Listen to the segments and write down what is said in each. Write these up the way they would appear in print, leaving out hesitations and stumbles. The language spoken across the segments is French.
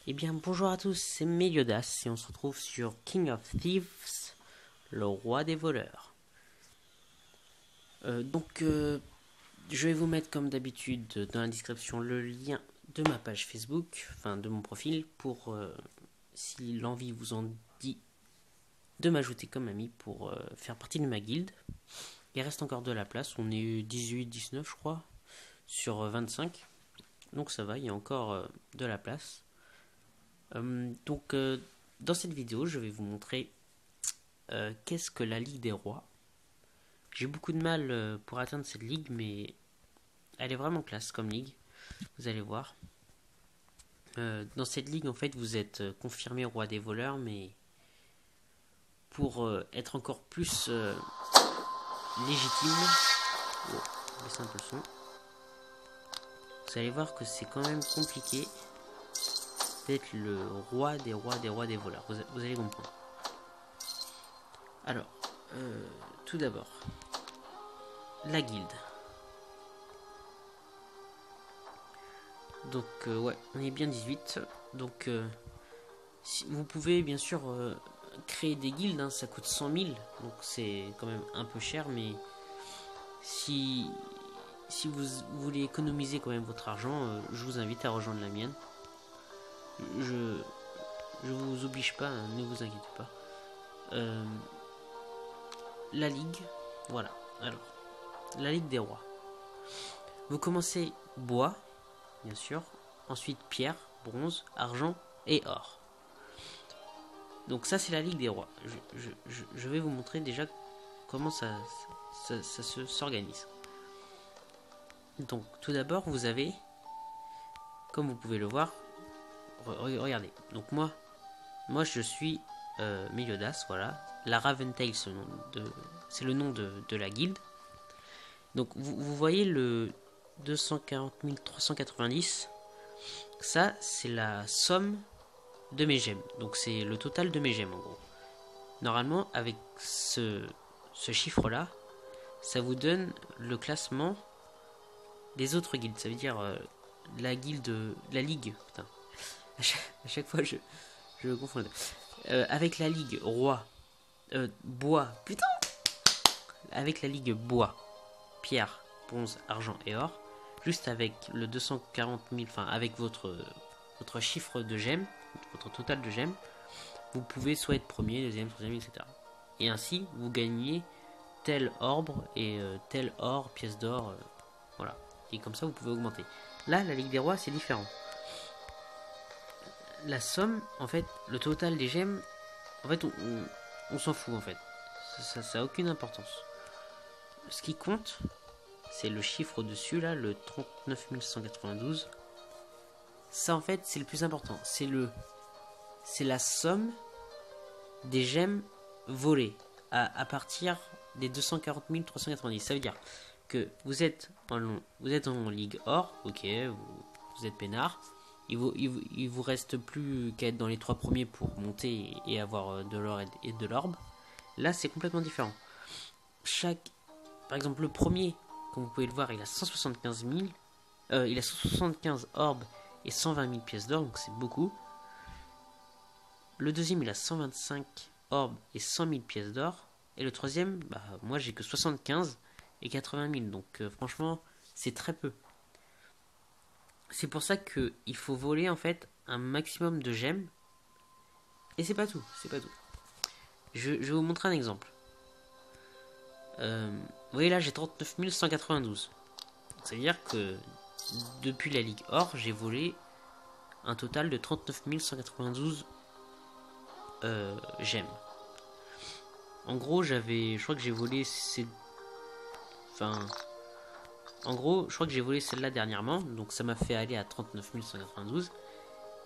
Eh bien, bonjour à tous, c'est Meliodas et on se retrouve sur King of Thieves, le roi des voleurs. Je vais vous mettre comme d'habitude dans la description le lien de ma page Facebook, enfin de mon profil, pour si l'envie vous en dit de m'ajouter comme ami pour faire partie de ma guilde. Il reste encore de la place, on est 18-19 je crois, sur 25, donc ça va, il y a encore de la place. Dans cette vidéo, je vais vous montrer qu'est-ce que la Ligue des Rois. J'ai beaucoup de mal pour atteindre cette ligue, mais elle est vraiment classe comme ligue. Vous allez voir. Dans cette ligue, en fait, vous êtes confirmé roi des voleurs, mais pour être encore plus légitime, baissez un peu le son. Vous allez voir que c'est quand même compliqué d'être le roi des rois des rois des voleurs. Vous allez comprendre. Alors, tout d'abord, la guilde. Donc ouais, on est bien 18. Donc si, vous pouvez bien sûr créer des guildes, hein, ça coûte 100 000. Donc c'est quand même un peu cher, mais si vous voulez économiser quand même votre argent, je vous invite à rejoindre la mienne. Je vous oblige pas, hein, ne vous inquiétez pas. La ligue, voilà. Alors, la ligue des rois. Vous commencez bois, bien sûr. Ensuite pierre, bronze, argent et or. Donc ça c'est la ligue des rois. Je vais vous montrer déjà comment ça s'organise. Donc tout d'abord vous avez, comme vous pouvez le voir, regardez. Donc moi je suis Meliodas, voilà. La Raventail c'est le nom de la guilde. Donc vous voyez le 240 390. Ça c'est la somme de mes gemmes. Donc c'est le total de mes gemmes en gros. Normalement avec ce chiffre là, ça vous donne le classement des autres guildes. Ça veut dire la ligue. Putain. À chaque fois je confonds. Avec la ligue roi, bois. Putain. Avec la ligue bois, pierre, bronze, argent et or. Juste avec le 240 000, enfin avec votre chiffre de gemmes, votre total de gemmes, vous pouvez soit être premier, deuxième, troisième, etc. Et ainsi, vous gagnez tel orbe et tel or, pièce d'or, voilà. Et comme ça, vous pouvez augmenter. Là, la Ligue des Rois, c'est différent. La somme, en fait, le total des gemmes, en fait, on s'en fout, en fait. Ça a aucune importance. Ce qui compte, c'est le chiffre au-dessus, là, le 39 192. Ça, en fait, c'est le plus important. C'est la somme des gemmes volées à partir des 240 390. Ça veut dire que vous êtes en Ligue Or, ok, vous êtes peinard. Il vous reste plus qu'à être dans les 3 premiers pour monter et avoir de l'or et de l'orbe. Là, c'est complètement différent. Par exemple, le premier, comme vous pouvez le voir, il a 175 000. Il a 175 orbes et 120 000 pièces d'or, donc c'est beaucoup. Le deuxième, il a 125 orbes et 100 000 pièces d'or. Et le troisième, moi j'ai que 75 et 80 000. Donc franchement, c'est très peu. C'est pour ça qu'il faut voler en fait un maximum de gemmes. Et c'est pas tout. Je vais vous montrer un exemple. Vous voyez là, j'ai 39 192. Ça veut dire que depuis la Ligue Or, j'ai volé un total de 39 192 gemmes. En gros, je crois que j'ai volé en gros, je crois que j'ai volé celle-là dernièrement, donc ça m'a fait aller à 39 192.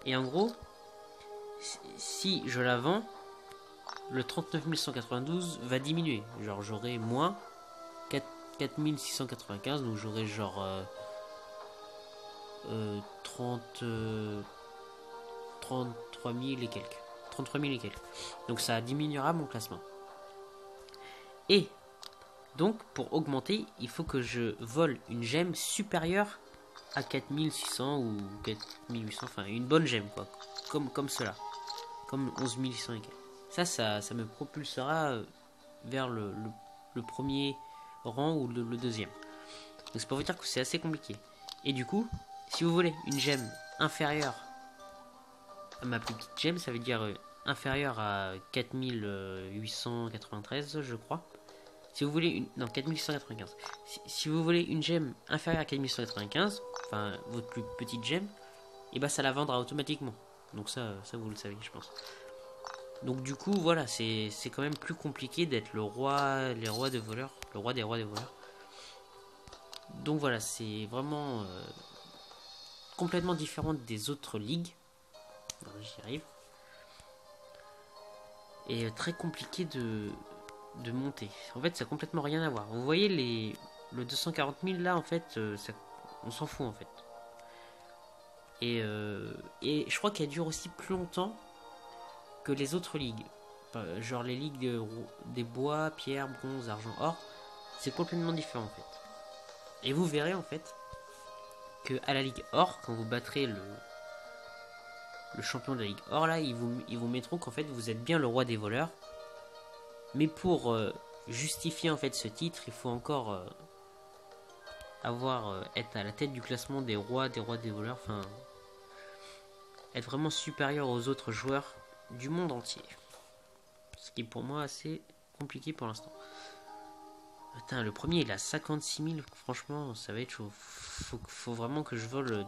Et en gros, si je la vends, le 39 192 va diminuer. Genre, j'aurai moins 4 695, donc j'aurai genre 33 000 et quelques. 33 000 et quelques. Donc ça diminuera mon classement. Et donc pour augmenter, il faut que je vole une gemme supérieure à 4600 ou 4800, enfin une bonne gemme quoi, comme cela, comme 11100 et quelques. Ça me propulsera vers le premier rang ou le deuxième. Donc c'est pour vous dire que c'est assez compliqué. Et du coup, si vous voulez une gemme inférieure à ma plus petite gemme, ça veut dire inférieure à 4893 je crois. Si vous voulez une... Non, 4195. Si vous voulez une gemme inférieure à 4195, enfin votre plus petite gemme, et bah ça la vendra automatiquement. Donc ça vous le savez, je pense. Donc du coup, voilà, c'est quand même plus compliqué d'être le roi des rois des voleurs. Donc voilà, c'est vraiment complètement différent des autres ligues. Alors, j'y arrive. Et très compliqué de monter. En fait, ça n'a complètement rien à voir. Vous voyez le 240 000 là, en fait, on s'en fout en fait. Et je crois qu'elle dure aussi plus longtemps que les autres ligues. Genre les ligues des bois, pierre, bronze, argent, or. C'est complètement différent en fait. Et vous verrez en fait que à la ligue or, quand vous battrez le champion de la ligue or là, ils vous mettront qu'en fait vous êtes bien le roi des voleurs. Mais pour justifier en fait ce titre, il faut encore être à la tête du classement des rois des voleurs, enfin être vraiment supérieur aux autres joueurs du monde entier. Ce qui est pour moi assez compliqué pour l'instant. Putain, le premier il a 56 000, franchement ça va être chaud. Faut vraiment que je vole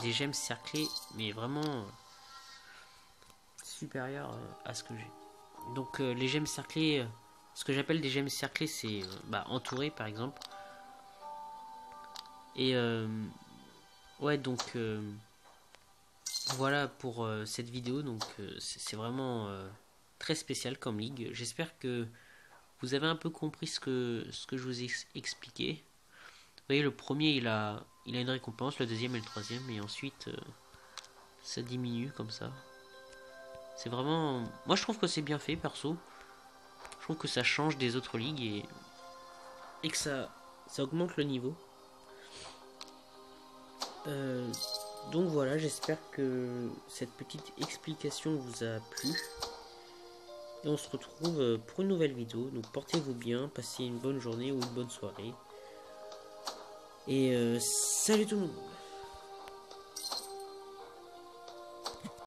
des gemmes cerclées, mais vraiment supérieurs à ce que j'ai. Donc les gemmes cerclées, ce que j'appelle des gemmes cerclées, c'est entourées par exemple. Et ouais, donc voilà pour cette vidéo. Donc c'est vraiment très spécial comme ligue. J'espère que vous avez un peu compris ce que je vous ai expliqué. Vous voyez, le premier il a une récompense, le deuxième et le troisième, et ensuite ça diminue comme ça. C'est vraiment, moi je trouve que c'est bien fait perso. Je trouve que ça change des autres ligues et que ça augmente le niveau. Donc voilà, j'espère que cette petite explication vous a plu. Et on se retrouve pour une nouvelle vidéo. Donc portez-vous bien, passez une bonne journée ou une bonne soirée. Et salut tout le monde.